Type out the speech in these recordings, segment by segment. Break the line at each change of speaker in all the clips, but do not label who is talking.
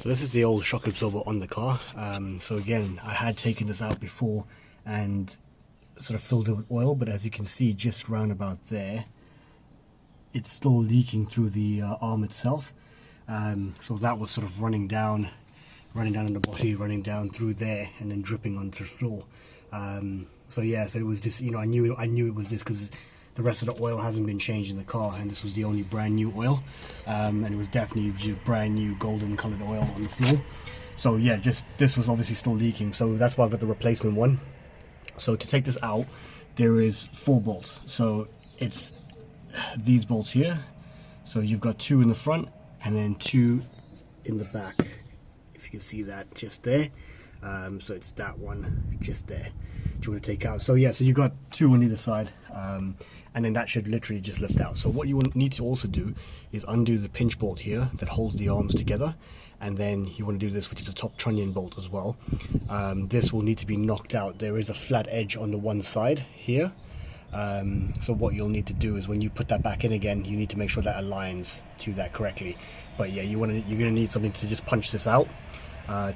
So this is the old shock absorber on the car. So again, I had taken this out before and sort of filled it with oil, but as you can see just round about there, it's still leaking through the arm itself. So that was sort of running down in the body, running down through there, and then dripping onto the floor. So yeah, so it was just, you know, I knew it was this because the rest of the oil hasn't been changed in the car, and this was the only brand new oil, and it was definitely just brand new golden colored oil on the floor. So yeah, just this was obviously still leaking, so that's why I've got the replacement one. So to take this out, there is 4 bolts. So it's these bolts here. So you've got 2 in the front and then 2 in the back, if you can see that just there. So it's that one just there you want to take out. So yeah, so you've got 2 on either side, and then that should literally just lift out. So what you need to also do is undo the pinch bolt here that holds the arms together, and then you want to do this, which is a top trunnion bolt as well. This will need to be knocked out. There is a flat edge on the one side here. So what you'll need to do is when you put that back in again, you need to make sure that aligns to that correctly. But yeah, you're gonna need something to just punch this out,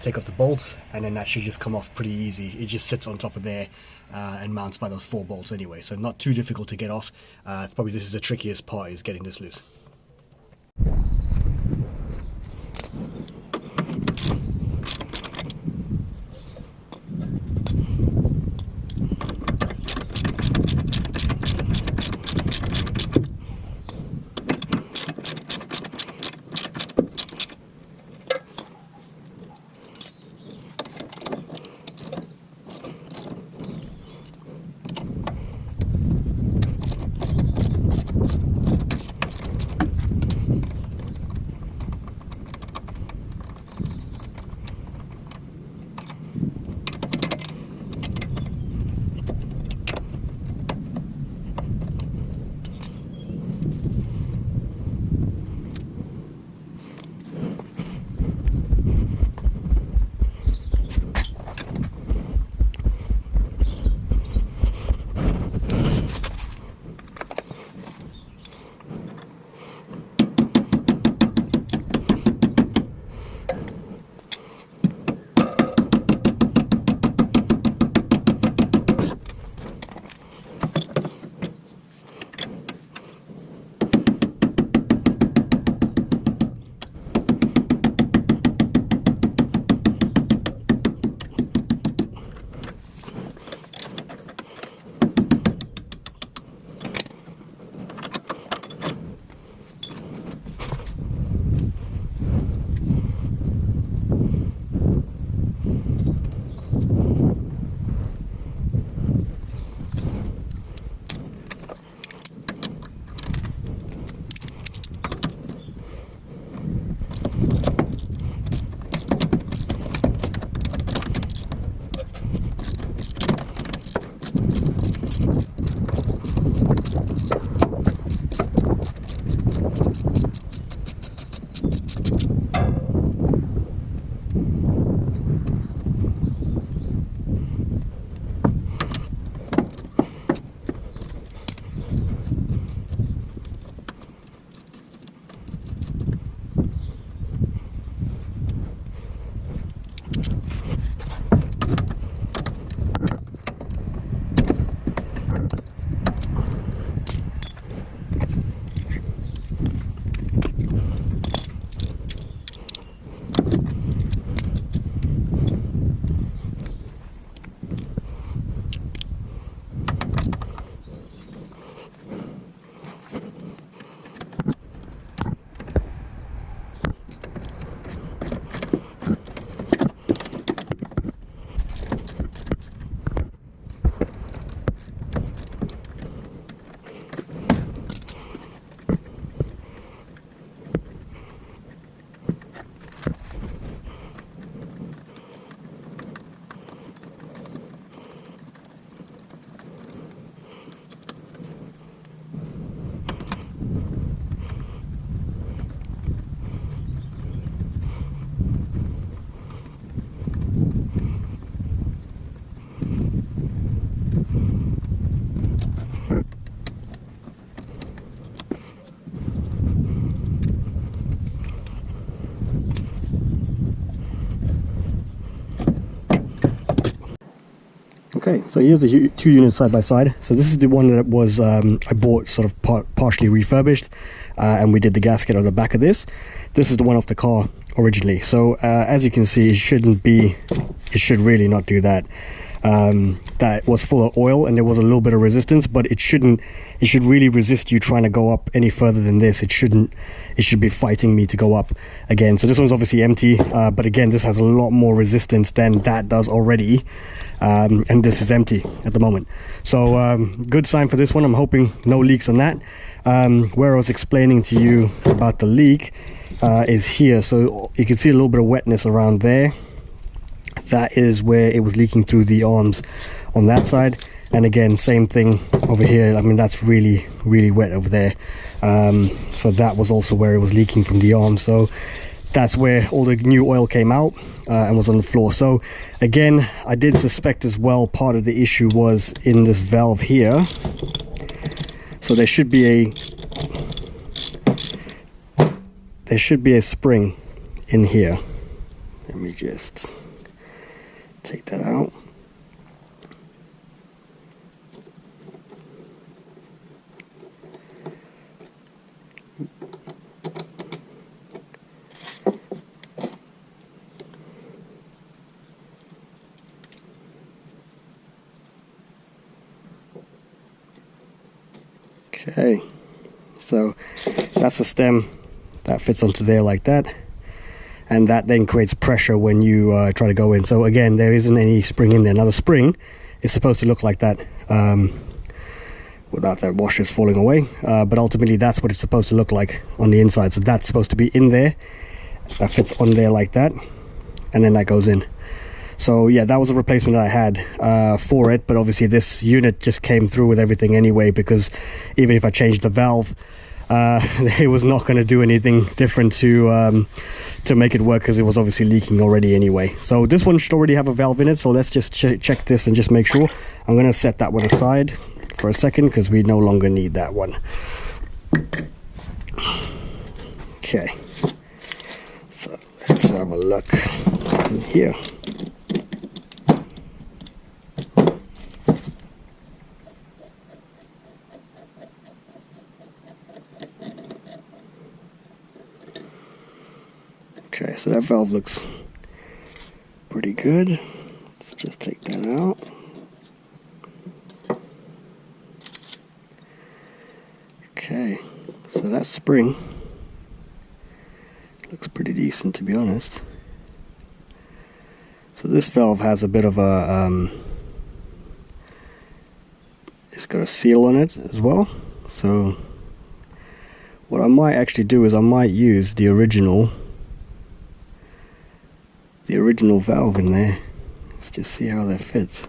take off the bolts, and then that should just come off pretty easy. It just sits on top of there and mounts by those 4 bolts anyway, so not too difficult to get off. Probably this is the trickiest part, is getting this loose. Okay, so here's the two units side by side. So this is the one that was I bought sort of partially refurbished, and we did the gasket on the back of this. This is the one off the car originally. So as you can see, it should really not do that. That was full of oil and there was a little bit of resistance, but it should really resist you trying to go up any further than this. It should be fighting me to go up again. So this one's obviously empty, but again, this has a lot more resistance than that does already. And this is empty at the moment. So good sign for this one. I'm hoping no leaks on that. Where I was explaining to you about the leak is here. So you can see a little bit of wetness around there. That is where it was leaking through the arms on that side. And again, same thing over here. I mean, that's really, really wet over there. So that was also where it was leaking from the arms. So that's where all the new oil came out and was on the floor. So again, I did suspect as well part of the issue was in this valve here. So there should be a spring in here. Let me just take that out. Okay, so that's the stem that fits onto there like that, and that then creates pressure when you try to go in. So again, there isn't any spring in there. Now the spring is supposed to look like that without that washers falling away, but ultimately that's what it's supposed to look like on the inside. So that's supposed to be in there, that fits on there like that, and then that goes in. So yeah, that was a replacement that I had for it, but obviously this unit just came through with everything anyway, because even if I changed the valve, it was not going to do anything different to make it work, because it was obviously leaking already anyway. So this one should already have a valve in it, so let's just check this and just make sure. I'm going to set that one aside for a second because we no longer need that one. Okay, so let's have a look in here. Okay, so that valve looks pretty good. Let's just take that out. Okay, so that spring looks pretty decent, to be honest. So this valve has a bit of a, it's got a seal on it as well. So what I might actually do is I might use the original valve in there. Let's just see how that fits.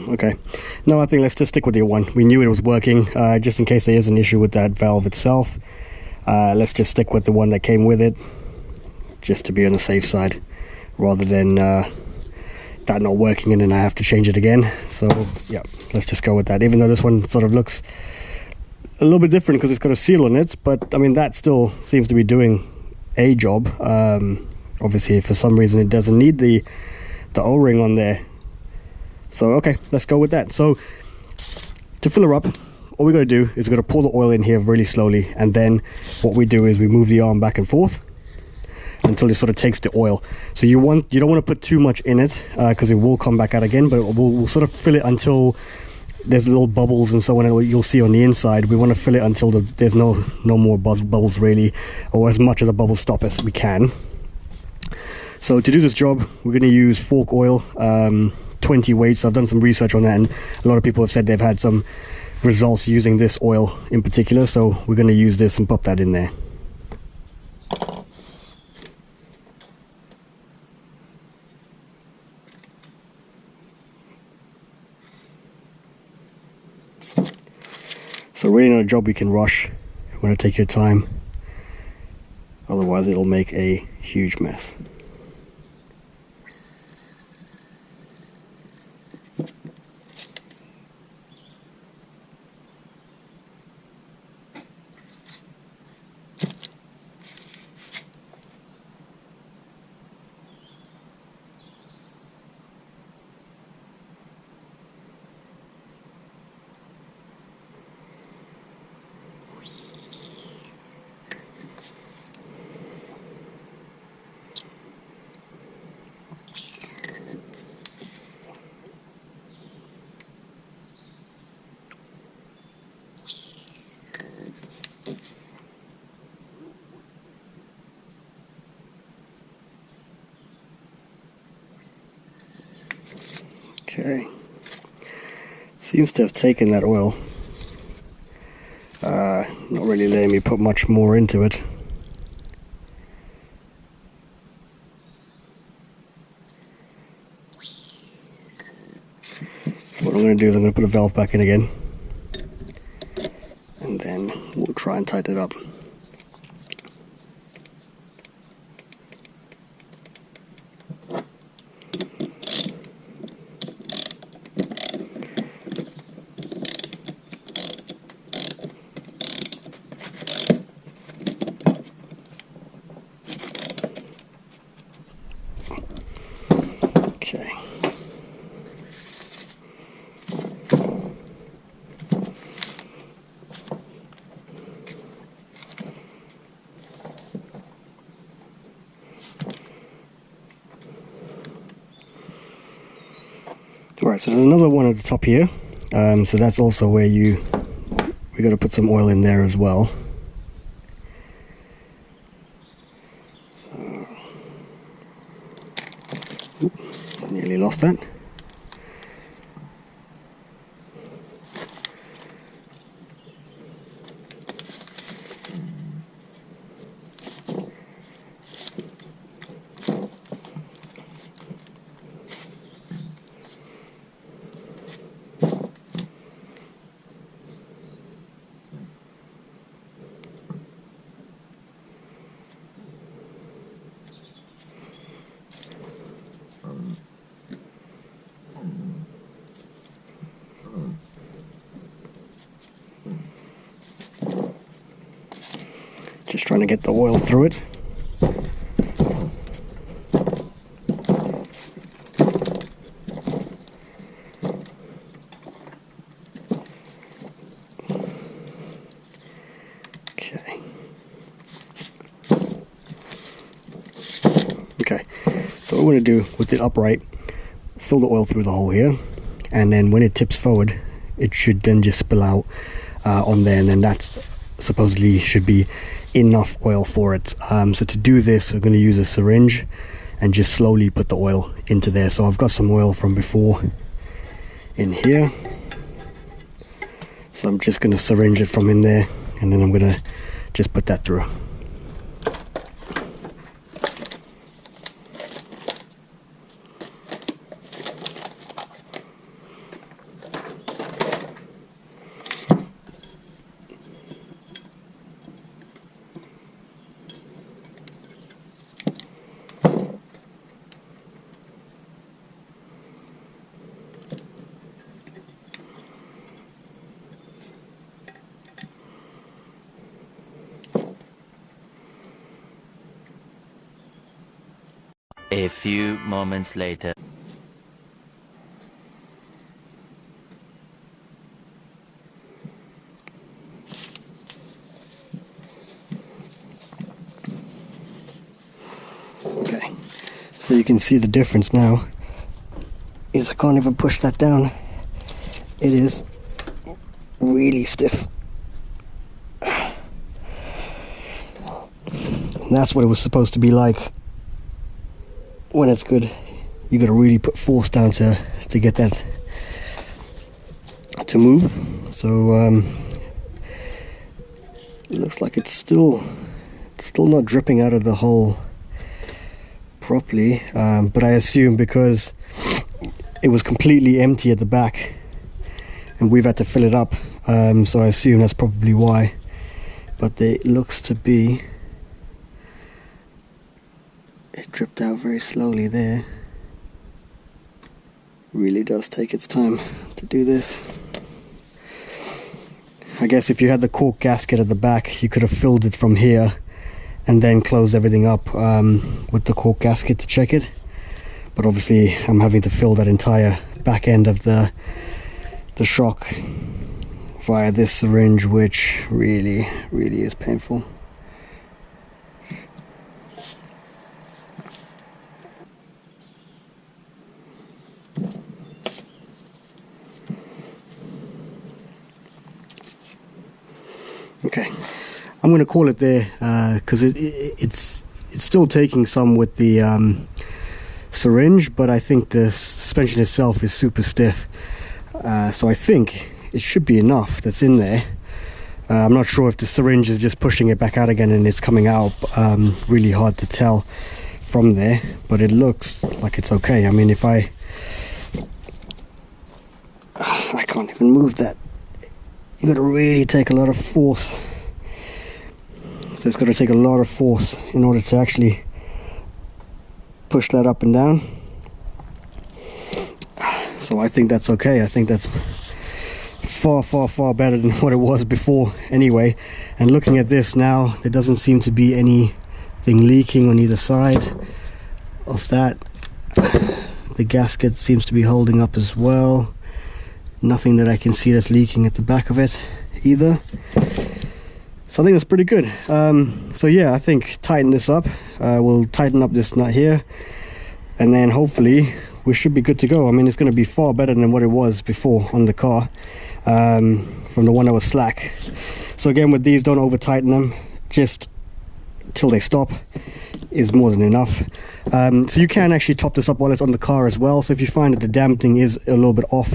Okay, no, I think let's just stick with the one. We knew it was working, just in case there is an issue with that valve itself. Let's just stick with the one that came with it, just to be on the safe side, rather than that not working and then I have to change it again. So yeah, let's just go with that, even though this one sort of looks a little bit different because it's got a seal on it, but I mean that still seems to be doing a job. Obviously for some reason it doesn't need the O-ring on there. So okay, let's go with that. So to fill her up, all we're going to do is we're going to pour the oil in here really slowly, and then what we do is we move the arm back and forth until it sort of takes the oil. So you don't want to put too much in it because it will come back out again, but we'll sort of fill it until there's little bubbles and so on, and you'll see on the inside. We want to fill it until there's no more bubbles really, or as much of the bubbles stop as we can. So to do this job, we're going to use fork oil, 20 weights. I've done some research on that, and a lot of people have said they've had some results using this oil in particular, so we're going to use this and pop that in there. So really not a job you can rush. You want to take your time, otherwise it'll make a huge mess. Okay, seems to have taken that oil, not really letting me put much more into it. What I'm going to do is I'm going to put the valve back in again, and then we'll try and tighten it up. Okay. Alright, so there's another one at the top here, so that's also where we got to put some oil in there as well. So, nearly lost that. Just trying to get the oil through it. Okay, so what we're going to do with the upright, fill the oil through the hole here, and then when it tips forward, it should then just spill out on there, and then that's supposedly should be enough oil for it. So to do this, we're going to use a syringe and just slowly put the oil into there. So I've got some oil from before in here, so I'm just going to syringe it from in there, and then I'm going to just put that through.
A few moments later.
Okay, so you can see the difference now is I can't even push that down. It is really stiff. And that's what it was supposed to be like when it's good. You got to really put force down to get that to move. So it looks like it's still not dripping out of the hole properly, but I assume because it was completely empty at the back and we've had to fill it up, so I assume that's probably why. But it looks to be, it dripped out very slowly there. Really does take its time to do this. I guess if you had the cork gasket at the back, you could have filled it from here and then closed everything up with the cork gasket to check it. But obviously I'm having to fill that entire back end of the shock via this syringe, which really is painful. Okay, I'm going to call it there because it's still taking some with the syringe, but I think the suspension itself is super stiff, so I think it should be enough that's in there. I'm not sure if the syringe is just pushing it back out again and it's coming out. Really hard to tell from there, but it looks like it's okay. I mean, if I can't even move that. You got to really take a lot of force. So it's got to take a lot of force in order to actually push that up and down. So I think that's okay. I think that's far better than what it was before anyway. And looking at this now, there doesn't seem to be anything leaking on either side of that. The gasket seems to be holding up as well. Nothing that I can see that's leaking at the back of it either. So I think that's pretty good. So yeah, I think tighten this up. We'll tighten up this nut here, and then hopefully we should be good to go. I mean, it's going to be far better than what it was before on the car, from the one that was slack. So again, with these, don't over tighten them, just till they stop is more than enough. So you can actually top this up while it's on the car as well. So if you find that the damping is a little bit off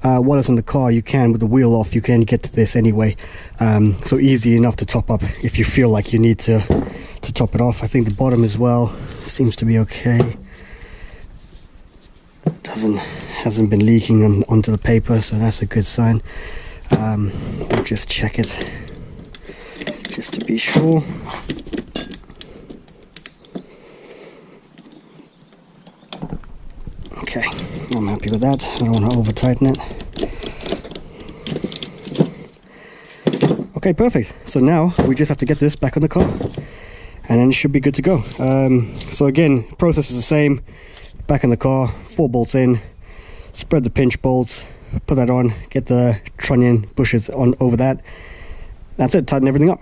while it's on the car, you can, with the wheel off, you can get to this anyway. So easy enough to top up if you feel like you need to top it off. I think the bottom as well seems to be okay. Hasn't been leaking onto the paper, so that's a good sign. I'll just check it just to be sure. Okay, I'm happy with that. I don't want to over tighten it. Okay, perfect. So now we just have to get this back on the car, and then it should be good to go. So again, process is the same. Back in the car, 4 bolts in, spread the pinch bolts, put that on, get the trunnion bushes on over that. That's it, tighten everything up.